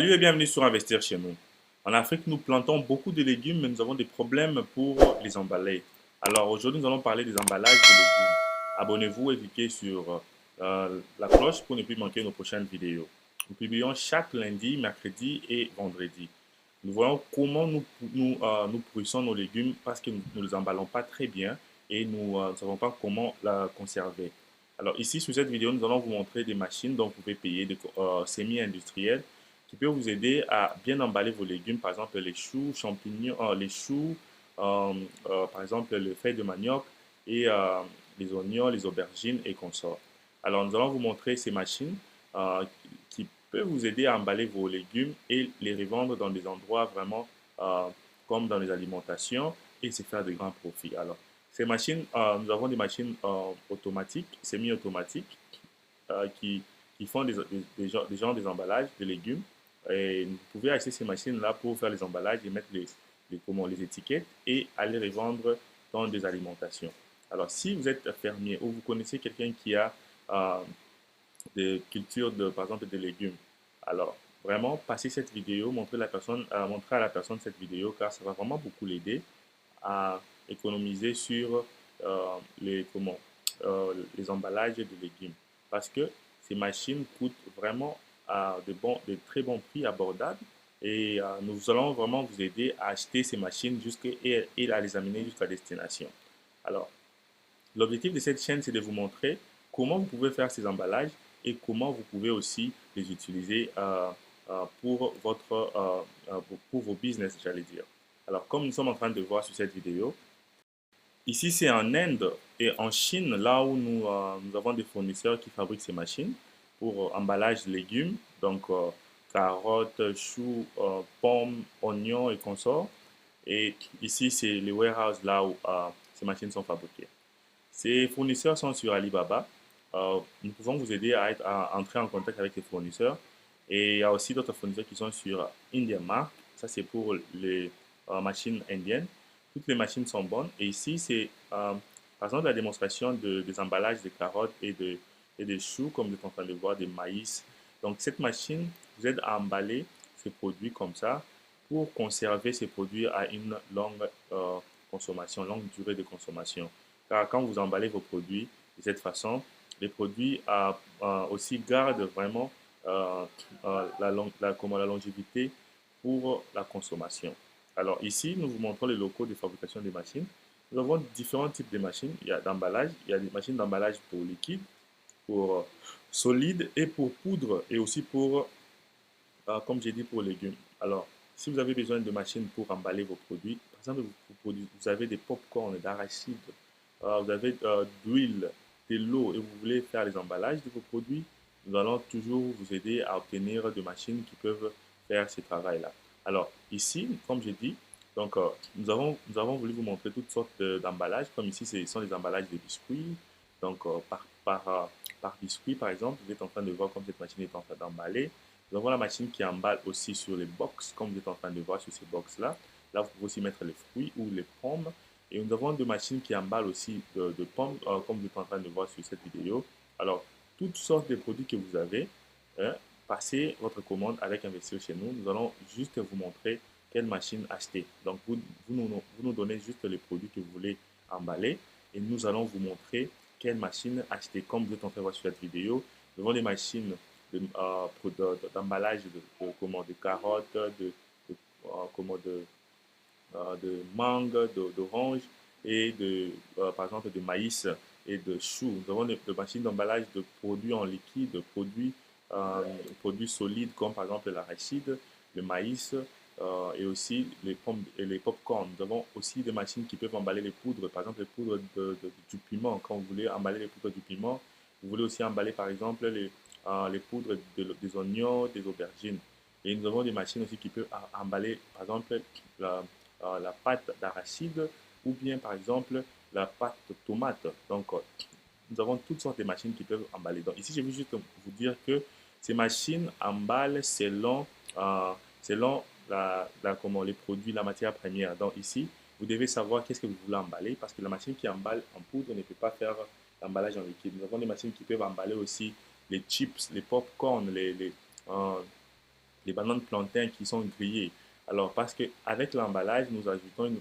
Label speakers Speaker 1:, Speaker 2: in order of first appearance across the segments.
Speaker 1: Salut et bienvenue sur Investir chez nous. En Afrique, nous plantons beaucoup de légumes, mais nous avons des problèmes pour les emballer. Alors aujourd'hui, nous allons parler des emballages de légumes. Abonnez-vous et cliquez sur la cloche pour ne plus manquer nos prochaines vidéos. Nous publions chaque lundi, mercredi et vendredi. Nous voyons comment nous produisons nos légumes parce que nous ne les emballons pas très bien et nous ne savons pas comment la conserver. Alors ici, sur cette vidéo, nous allons vous montrer des machines dont vous pouvez payer, des semi-industriels qui peut vous aider à bien emballer vos légumes, par exemple les choux, champignons, les choux, par exemple les feuilles de manioc et les oignons, les aubergines et consorts. Alors nous allons vous montrer ces machines qui peuvent vous aider à emballer vos légumes et les revendre dans des endroits vraiment comme dans les alimentations et se faire de grands profits. Alors ces machines, nous avons des machines automatiques, semi-automatiques qui font des genres des emballages de légumes. Et vous pouvez acheter ces machines-là pour faire les emballages et mettre les étiquettes et aller les vendre dans des alimentations. Alors, si vous êtes fermier ou vous connaissez quelqu'un qui a euh, des cultures, par exemple, des légumes, alors vraiment, passez cette vidéo, montrez à la personne cette vidéo car ça va vraiment beaucoup l'aider à économiser sur les emballages de légumes. Parce que ces machines coûtent vraiment à de très bons prix abordables et nous allons vraiment vous aider à acheter ces machines et à les amener jusqu'à destination. Alors, l'objectif de cette chaîne, c'est de vous montrer comment vous pouvez faire ces emballages et comment vous pouvez aussi les utiliser pour vos business, j'allais dire. Alors, comme nous sommes en train de voir sur cette vidéo, ici c'est en Inde et en Chine, là où nous avons des fournisseurs qui fabriquent ces machines pour emballage de légumes, donc carottes, choux, pommes, oignons et consorts. Et ici, c'est les warehouses là où ces machines sont fabriquées. Ces fournisseurs sont sur Alibaba. Nous pouvons vous aider à entrer en contact avec les fournisseurs. Et il y a aussi d'autres fournisseurs qui sont sur IndiaMark. Ça, c'est pour les machines indiennes. Toutes les machines sont bonnes. Et ici, c'est par exemple la démonstration des emballages de carottes et de choux, comme vous êtes en train de voir, des maïs. Donc, cette machine vous aide à emballer ces produits comme ça pour conserver ces produits à une longue consommation, longue durée de consommation. Car quand vous emballez vos produits de cette façon, les produits aussi gardent vraiment la longévité pour la consommation. Alors ici, nous vous montrons les locaux de fabrication des machines. Nous avons différents types de machines. Il y a d'emballage, il y a des machines d'emballage pour liquide, pour solide et pour poudre et aussi pour, comme j'ai dit, pour légumes. Alors, si vous avez besoin de machines pour emballer vos produits, par exemple, vous avez des pop-corn, d'arachide, vous avez d'huile, de l'eau et vous voulez faire les emballages de vos produits, nous allons toujours vous aider à obtenir des machines qui peuvent faire ce travail-là. Alors ici, comme j'ai dit, donc, nous avons voulu vous montrer toutes sortes d'emballages, comme ici, ce sont les emballages de biscuits. Donc, par biscuit, par exemple, vous êtes en train de voir comme cette machine est en train d'emballer. Nous avons la machine qui emballe aussi sur les box, comme vous êtes en train de voir sur ces box-là. Là, vous pouvez aussi mettre les fruits ou les pommes. Et nous avons deux machines qui emballent aussi de pommes, comme vous êtes en train de voir sur cette vidéo. Alors, toutes sortes de produits que vous avez, hein, passez votre commande avec Investir chez nous. Nous allons juste vous montrer quelle machine acheter. Donc, vous nous donnez juste les produits que vous voulez emballer et nous allons vous montrer quelle machine acheter. Comme vous êtes en train de voir sur cette vidéo, nous avons des machines d'emballage de carottes, de mangue, d'orange et par exemple de maïs et de choux. Nous avons des machines d'emballage de produits en liquide, de produits solides comme par exemple l'arachide, le maïs et aussi les pommes et les pop-corn. Nous avons aussi des machines qui peuvent emballer les poudres, par exemple les poudres du piment. Quand vous voulez emballer les poudres du piment, vous voulez aussi emballer par exemple les poudres des oignons, des aubergines. Et nous avons des machines aussi qui peuvent emballer par exemple la pâte d'arachide ou bien par exemple la pâte de tomate. Donc, nous avons toutes sortes de machines qui peuvent emballer. Donc, ici, je veux juste vous dire que ces machines emballent selon comment, les produits, la matière première. Donc, ici, vous devez savoir qu'est-ce que vous voulez emballer parce que la machine qui emballe en poudre ne peut pas faire l'emballage en liquide. Nous avons des machines qui peuvent emballer aussi les chips, les pop-corn, les bananes plantains qui sont grillées. Alors, parce qu'avec l'emballage, nous ajoutons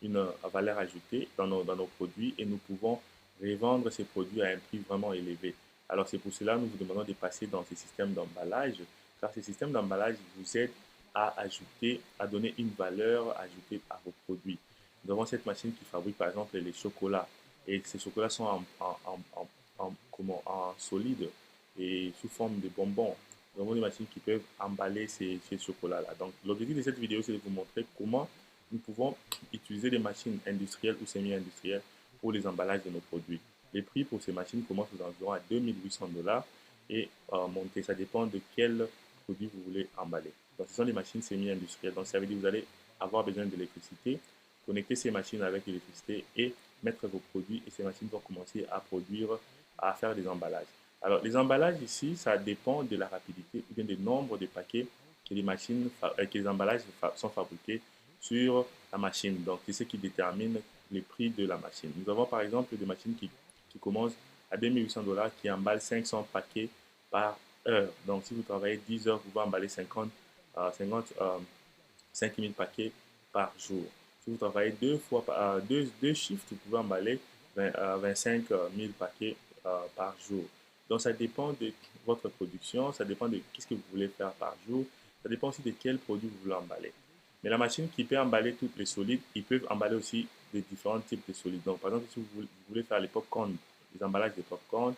Speaker 1: une valeur ajoutée dans nos produits et nous pouvons revendre ces produits à un prix vraiment élevé. Alors, c'est pour cela que nous vous demandons de passer dans ces systèmes d'emballage, car ces systèmes d'emballage vous aident à ajouter, à donner une valeur ajoutée à vos produits. Nous avons cette machine qui fabrique par exemple les chocolats et ces chocolats sont en solide et sous forme de bonbons. Nous avons des machines qui peuvent emballer ces chocolats-là. Donc, l'objectif de cette vidéo, c'est de vous montrer comment nous pouvons utiliser des machines industrielles ou semi-industrielles pour les emballages de nos produits. Les prix pour ces machines commencent aux environs à 2800 $ et monter. Ça dépend de quel produit vous voulez emballer. Donc, ce sont des machines semi-industrielles. Donc, ça veut dire que vous allez avoir besoin d'électricité, connecter ces machines avec l'électricité et mettre vos produits et ces machines vont commencer à produire, à faire des emballages. Alors, les emballages ici, ça dépend de la rapidité ou bien du nombre de paquets que que les emballages sont fabriqués sur la machine. Donc, c'est ce qui détermine le prix de la machine. Nous avons par exemple des machines qui commencent à 2800 $ qui emballent 500 paquets par heure. Donc, si vous travaillez 10 heures, vous pouvez emballer 5000 paquets par jour. Si vous travaillez deux shifts, vous pouvez emballer 25 000 paquets par jour. Donc, ça dépend de votre production, ça dépend de ce que vous voulez faire par jour, ça dépend aussi de quel produit vous voulez emballer. Mais la machine qui peut emballer toutes les solides, ils peuvent emballer aussi des différents types de solides. Donc, par exemple, si vous voulez faire les pop-corn, les emballages de pop-corn,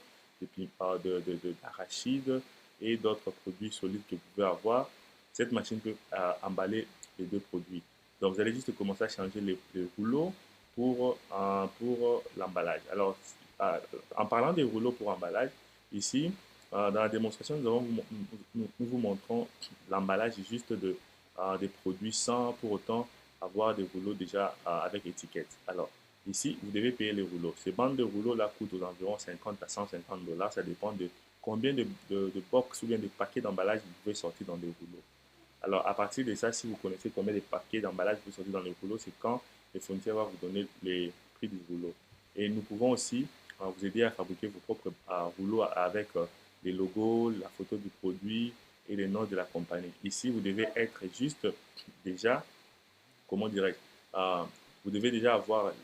Speaker 1: d'arachides et d'autres produits solides que vous pouvez avoir, cette machine peut emballer les deux produits. Donc, vous allez juste commencer à changer les rouleaux pour l'emballage. Alors, en parlant des rouleaux pour emballage, ici, dans la démonstration, nous vous montrons l'emballage juste des produits sans pour autant avoir des rouleaux déjà avec étiquette. Alors, ici, vous devez payer les rouleaux. Ces bandes de rouleaux-là coûtent aux environs 50 à 150 $. Ça dépend de combien de box ou bien de paquets d'emballage vous pouvez sortir dans des rouleaux. Alors, à partir de ça, si vous connaissez combien de paquets d'emballage vous sortez dans les rouleaux, c'est quand le fournisseur va vous donner les prix du rouleau. Et nous pouvons aussi vous aider à fabriquer vos propres rouleaux avec les logos, la photo du produit et les noms de la compagnie. Ici, vous devez être juste déjà, comment dirais-je, vous devez déjà avoir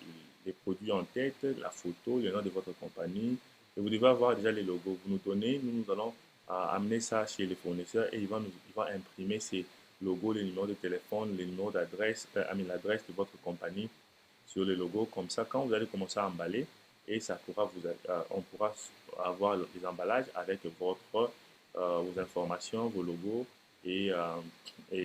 Speaker 1: les produits en tête, la photo, le nom de votre compagnie, et vous devez avoir déjà les logos. Vous nous donnez, nous allons amener ça chez les fournisseurs et ils vont imprimer ces logos, les numéros de téléphone, les numéros d'adresse, l'adresse de votre compagnie sur les logos. Comme ça, quand vous allez commencer à emballer, et on pourra avoir les emballages avec vos informations, vos logos, et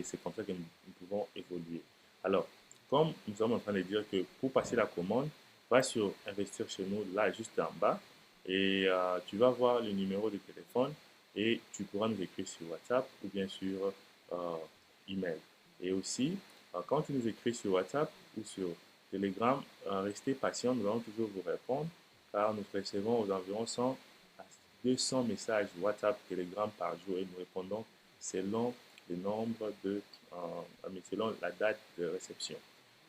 Speaker 1: c'est comme ça que nous pouvons évoluer. Alors, comme nous sommes en train de dire que pour passer la commande, va sur Investir chez nous, là, juste en bas, et tu vas voir le numéro de téléphone et tu pourras nous écrire sur WhatsApp ou bien sur email. Et aussi, quand tu nous écris sur WhatsApp ou sur Telegram, restez patient, nous allons toujours vous répondre car nous recevons aux environs 100 à 200 messages WhatsApp, Telegram par jour et nous répondons selon le nombre selon la date de réception.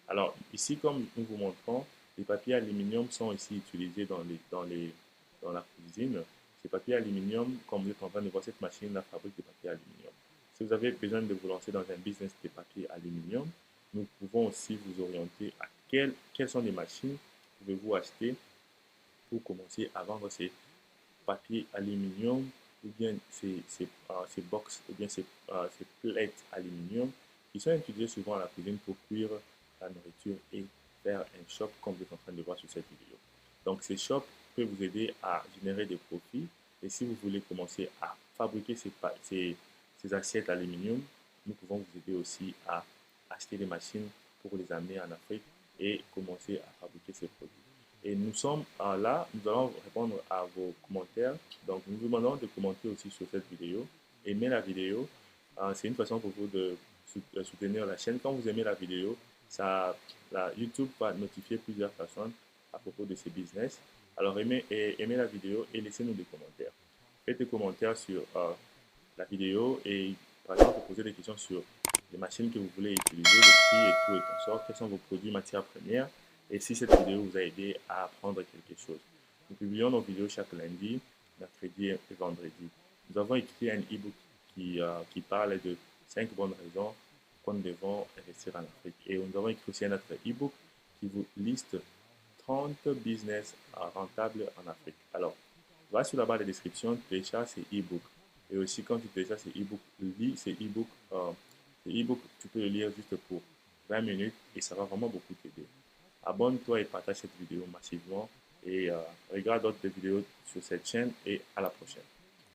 Speaker 1: Alors ici, comme nous vous montrons, les papiers aluminium sont ici utilisés dans la cuisine. Ces papiers aluminium, comme vous êtes en train de voir, cette machine-là fabrique des papiers aluminium. Si vous avez besoin de vous lancer dans un business de papier aluminium, nous pouvons aussi vous orienter à quelles sont les machines que pouvez-vous acheter pour commencer à vendre ces papiers aluminium ou bien ces box ou bien ces plates aluminium qui sont utilisées souvent à la cuisine pour cuire la nourriture et faire un shop comme vous êtes en train de voir sur cette vidéo. Donc ces shops peuvent vous aider à générer des profits et si vous voulez commencer à fabriquer ces assiettes aluminium, nous pouvons vous aider aussi à acheter des machines pour les amener en Afrique et commencer à fabriquer ces produits. Et nous sommes là, nous allons répondre à vos commentaires. Donc, nous vous demandons de commenter aussi sur cette vidéo. Aimer la vidéo, c'est une façon pour vous de soutenir la chaîne. Quand vous aimez la vidéo, YouTube va notifier plusieurs personnes à propos de ces business. Alors, aimez la vidéo et laissez-nous des commentaires. Faites des commentaires sur la vidéo et, par exemple, posez des questions sur les machines que vous voulez utiliser, le prix et tout et consort, quels sont vos produits matières premières et si cette vidéo vous a aidé à apprendre quelque chose. Nous publions nos vidéos chaque lundi, mercredi et vendredi. Nous avons écrit un e-book qui parle de 5 bonnes raisons qu'on devons investir en Afrique. Et nous avons écrit aussi un autre e-book qui vous liste 30 business rentables en Afrique. Alors, va sur la barre de description, télécharge ces e-books. Et aussi, quand tu télécharges ces e-books, lis ces e-books. Ces e-books, tu peux le lire juste pour 20 minutes et ça va vraiment beaucoup t'aider. Abonne-toi et partage cette vidéo massivement et regarde d'autres vidéos sur cette chaîne et à la prochaine.